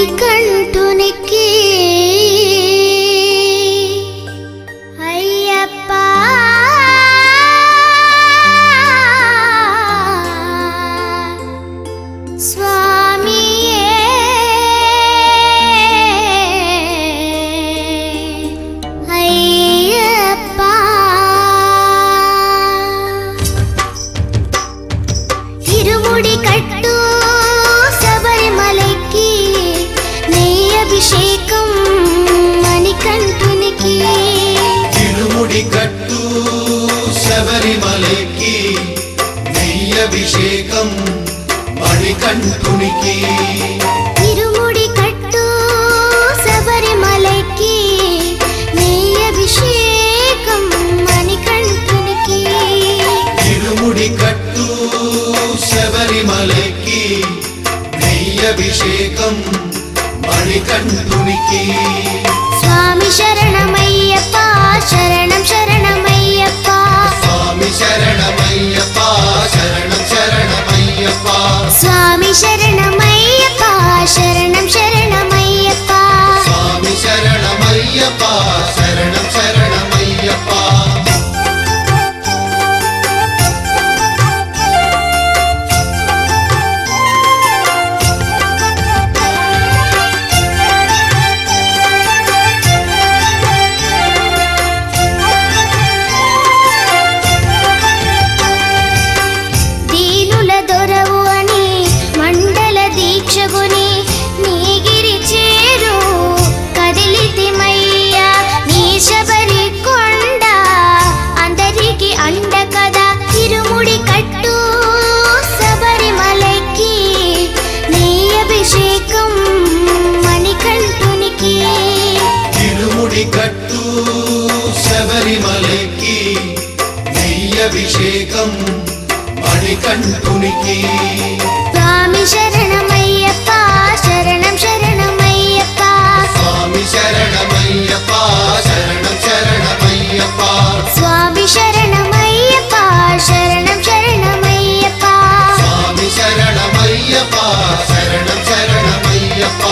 మణికంఠునికి అయ్యప్ప స్వామియే అయ్యప్ప ఇరుముడి కట్టు శబరిమలకి అభిషేకం మణికంఠునికి తిరుముడి కట్టు శబరిమలకి నెయ్యభిషేకం మణికంఠునికి తిరుముడి కట్టు శబరిమలకి నెయ్యభిషేకం మణికంఠునికి తిరుముడి కట్టు శబరిమలకి నెయ్యభిషేకం మణికంఠునికి స్వామి శరణమయ్యప్ప శరణం శరణమయ్యప్ప స్వామి శరణమయ్యప్ప శరణం శరణమయ్యప్ప స్వామి శరణమయ్యప్ప శరణం శరణమయ్యప్ప స్వామి శరణమయ్యప్ప శరణం శరణమయ్యప్ప కట్టు శబరిమలకి నెయ్యభిషేకం మణికంఠునికి స్వామి శరణమయ్యప్ప శరణం శరణమయ్యప్ప స్వామి శరణమయ్యప్ప శరణం శరణమయ్యప్ప స్వామి శరణమయ్యప్ప శరణం శరణమయ్యప్ప స్వామి శరణమయ్యప్ప శరణం శరణమయ్యప్ప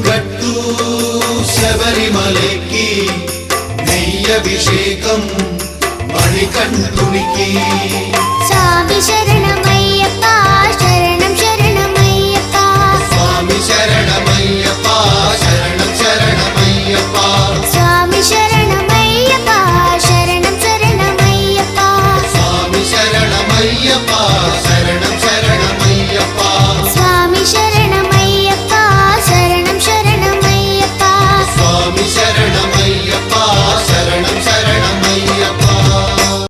కట్టు శబరిమలకి నెయ్యభిషేకం మణికంఠునికి స్వామి శరణమయ్యప్ప శరణం శరణమయ్యప్ప స్వామి శరణమయ్యప్ప శరణం శరణమయ్యప్ప స్వామి శరణమయ్యప్ప శరణం శరణమయ్యప్ప స్వామి శరణమయ్యప్ప శరణం శరణమయ్యప్ప స్వామి శరణమయ్యప్ప శరణం శరణమయ్యప్ప స్వామి శరణం